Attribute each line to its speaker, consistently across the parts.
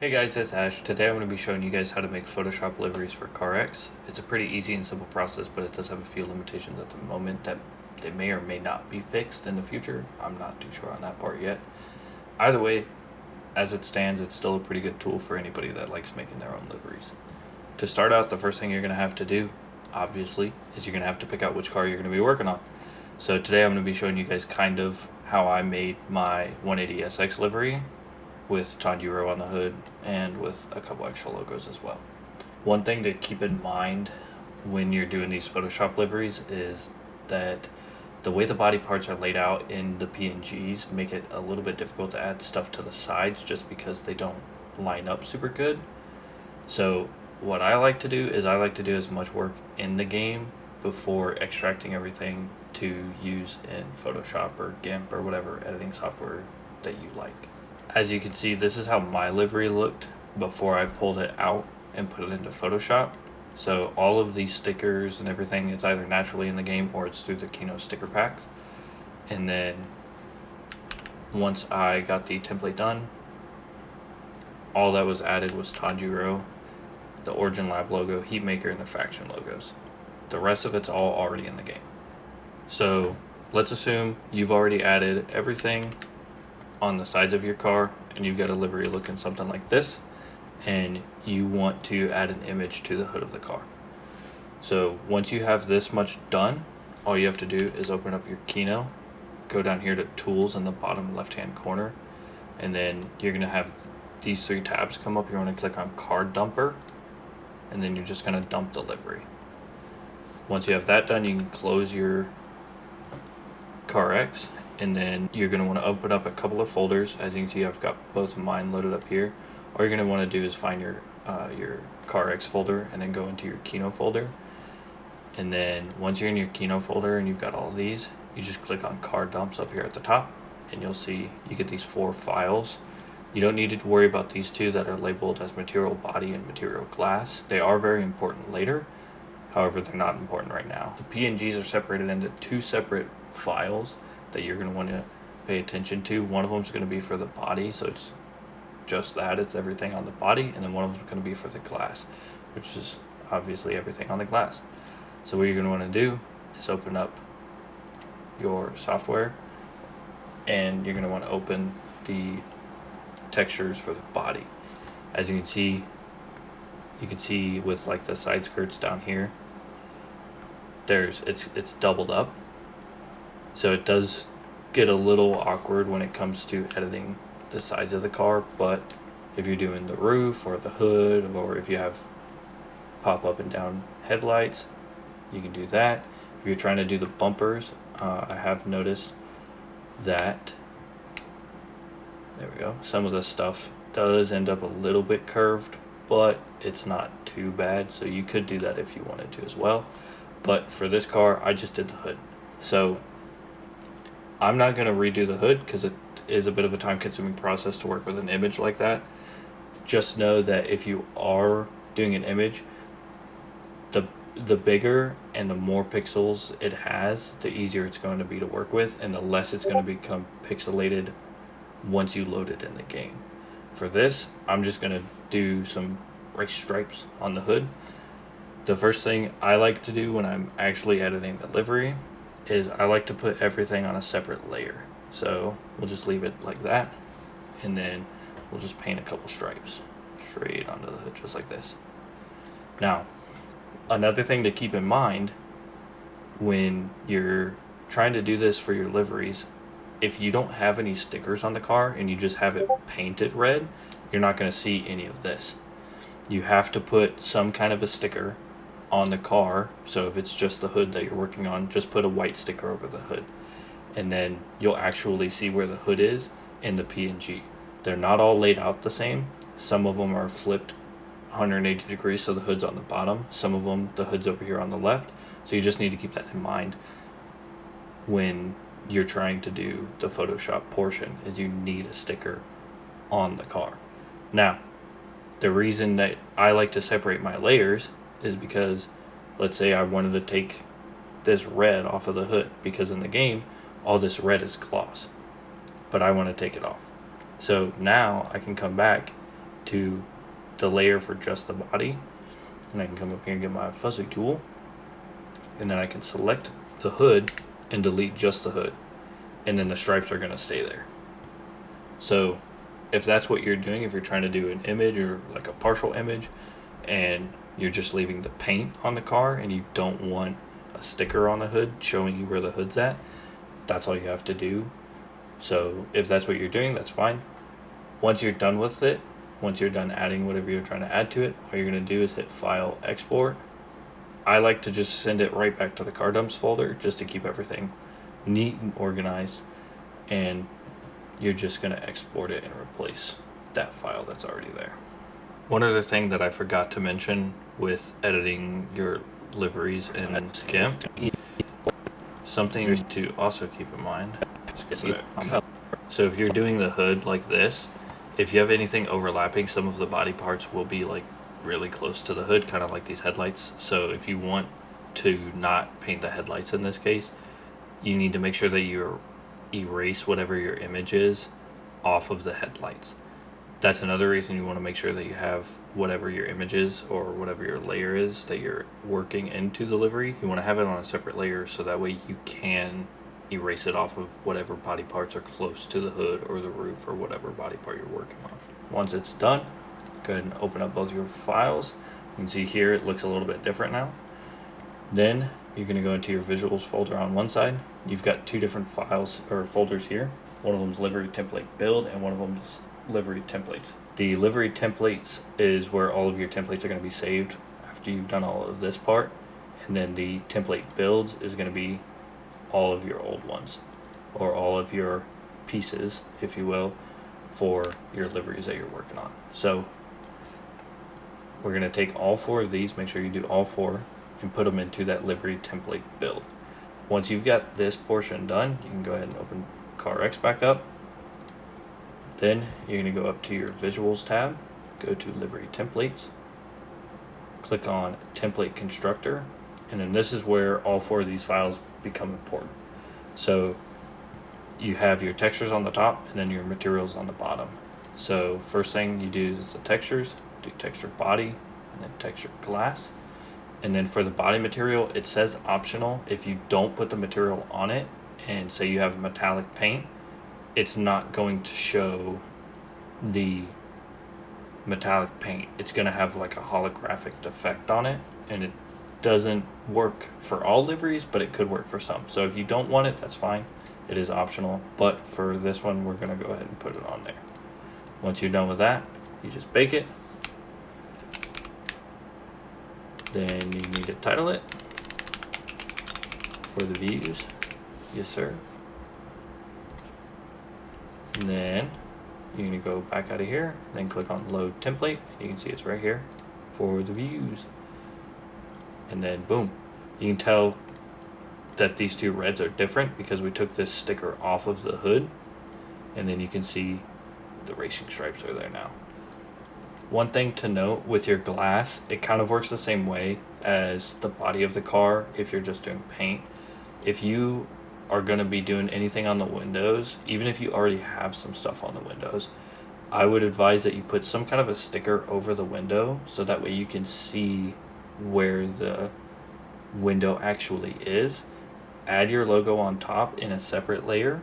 Speaker 1: Hey guys, it's Ash. Today I'm going to be showing you guys how to make Photoshop liveries for CarX. It's a pretty easy and simple process, but it does have a few limitations at the moment that they may or may not be fixed in the future. I'm not too sure on that part yet. Either way, as it stands, it's still a pretty good tool for anybody that likes making their own liveries. To start out, the first thing you're going to have to do, obviously, is you're going to have to pick out which car you're going to be working on. So today I'm going to be showing you guys kind of how I made my 180SX livery with Tanjiro on the hood and with a couple extra logos as well. One thing to keep in mind when you're doing these Photoshop liveries is that the way the body parts are laid out in the PNGs make it a little bit difficult to add stuff to the sides just because they don't line up super good. So what I like to do is I like to do as much work in the game before extracting everything to use in Photoshop or GIMP or whatever editing software that you like. As you can see, this is how my livery looked before I pulled it out and put it into Photoshop. So all of these stickers and everything, it's either naturally in the game or it's through the Kino sticker packs. And then once I got the template done, all that was added was Tanjiro, the Origin Lab logo, Heatmaker, and the faction logos. The rest of it's all already in the game. So let's assume you've already added everything on the sides of your car and you've got a livery looking something like this, and you want to add an image to the hood of the car. So once you have this much done, all you have to do is open up your Kino, go down here to Tools in the bottom left hand corner, and then you're going to have these three tabs come up. You want to click on Car Dumper, and then you're just going to dump the livery. Once you have that done, you can close your CarX, and then you're going to want to open up a couple of folders. As you can see, I've got both of mine loaded up here. All you're going to want to do is find your CarX folder and then go into your Kino folder. And then once you're in your Kino folder and you've got all of these, you just click on Car Dumps up here at the top, and you'll see you get these 4 files. You don't need to worry about these 2 that are labeled as material body and material glass. They are very important later. However, they're not important right now. The PNGs are separated into 2 separate files that you're going to want to pay attention to. One of them is going to be for the body, so it's just that, it's everything on the body, and then one of them is going to be for the glass, which is obviously everything on the glass. So what you're going to want to do is open up your software, and you're going to want to open the textures for the body. As you can see with like the side skirts down here, it's doubled up. So it does get a little awkward when it comes to editing the sides of the car, but if you're doing the roof or the hood, or if you have pop up and down headlights, you can do that. If you're trying to do the bumpers, I have noticed that, there we go, some of the stuff does end up a little bit curved, but it's not too bad, so you could do that if you wanted to as well. But for this car, I just did the hood. So I'm not going to redo the hood because it is a bit of a time-consuming process to work with an image like that. Just know that if you are doing an image, the bigger and the more pixels it has, the easier it's going to be to work with, and the less it's going to become pixelated once you load it in the game. For this, I'm just going to do some race stripes on the hood. The first thing I like to do when I'm actually editing the livery is I like to put everything on a separate layer. So we'll just leave it like that, and then we'll just paint a couple stripes straight onto the hood just like this. Now, another thing to keep in mind when you're trying to do this for your liveries, if you don't have any stickers on the car and you just have it painted red, you're not going to see any of this. You have to put some kind of a sticker on the car. So if it's just the hood that you're working on, just put a white sticker over the hood, and then you'll actually see where the hood is in the PNG. They're not all laid out the same. Some of them are flipped 180 degrees, so the hood's on the bottom. Some of them, the hood's over here on the left. So you just need to keep that in mind when you're trying to do the Photoshop portion, is you need a sticker on the car. Now, the reason that I like to separate my layers is because, let's say I wanted to take this red off of the hood, because in the game, all this red is gloss, but I want to take it off. So now I can come back to the layer for just the body, and I can come up here and get my fuzzy tool, and then I can select the hood and delete just the hood, and then the stripes are going to stay there. So if that's what you're doing, if you're trying to do an image or like a partial image and you're just leaving the paint on the car and you don't want a sticker on the hood showing you where the hood's at, that's all you have to do. So if that's what you're doing, that's fine. Once you're done with it, once you're done adding whatever you're trying to add to it, all you're going to do is hit File, Export. I like to just send it right back to the car dumps folder just to keep everything neat and organized, and you're just going to export it and replace that file that's already there. One other thing that I forgot to mention with editing your liveries in GIMP, something to also keep in mind. So if you're doing the hood like this, if you have anything overlapping, some of the body parts will be like really close to the hood, kind of like these headlights. So if you want to not paint the headlights in this case, you need to make sure that you erase whatever your image is off of the headlights. That's another reason you want to make sure that you have whatever your image is or whatever your layer is that you're working into the livery. You want to have it on a separate layer so that way you can erase it off of whatever body parts are close to the hood or the roof or whatever body part you're working on. Once it's done, go ahead and open up both your files. You can see here it looks a little bit different now. Then you're going to go into your visuals folder on one side. You've got two different files or folders here. One of them is livery template build and one of them is livery templates. The livery templates is where all of your templates are going to be saved after you've done all of this part, and then the template builds is going to be all of your old ones or all of your pieces, if you will, for your liveries that you're working on. So we're going to take all four of these, make sure you do all four, and put them into that livery template build. Once you've got this portion done, you can go ahead and open CarX back up. Then you're going to go up to your visuals tab, go to livery templates, click on template constructor, and then this is where all four of these files become important. So you have your textures on the top and then your materials on the bottom. So first thing you do is the textures, do texture body and then texture glass. And then for the body material, it says optional. If you don't put the material on it and say you have metallic paint, it's not going to show the metallic paint. It's going to have like a holographic effect on it, and it doesn't work for all liveries, but it could work for some. So if you don't want it, that's fine. It is optional, but for this one, we're going to go ahead and put it on there. Once you're done with that, you just bake it. Then you need to title it for the views. Yes, sir. And then you're going to go back out of here, then click on load template. You can see it's right here for the views. And then boom, you can tell that these two reds are different because we took this sticker off of the hood, and then you can see the racing stripes are there now. One thing to note with your glass, it kind of works the same way as the body of the car if you're just doing paint. If you are going to be doing anything on the windows, even if you already have some stuff on the windows, I would advise that you put some kind of a sticker over the window so that way you can see where the window actually is. Add your logo on top in a separate layer,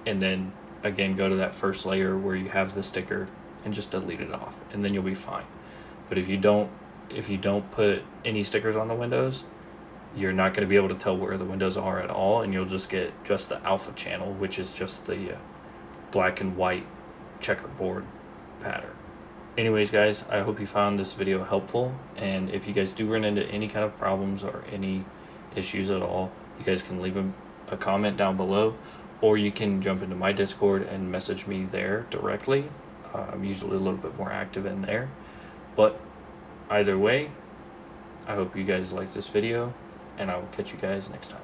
Speaker 1: and then again go to that first layer where you have the sticker and just delete it off, and then you'll be fine. But if you don't put any stickers on the windows, you're not going to be able to tell where the windows are at all, and you'll just get just the alpha channel, which is just the black and white checkerboard pattern. Anyways, guys, I hope you found this video helpful, and if you guys do run into any kind of problems or any issues at all, you guys can leave a comment down below, or you can jump into my Discord and message me there directly. I'm usually a little bit more active in there, but either way, I hope you guys like this video, and I will catch you guys next time.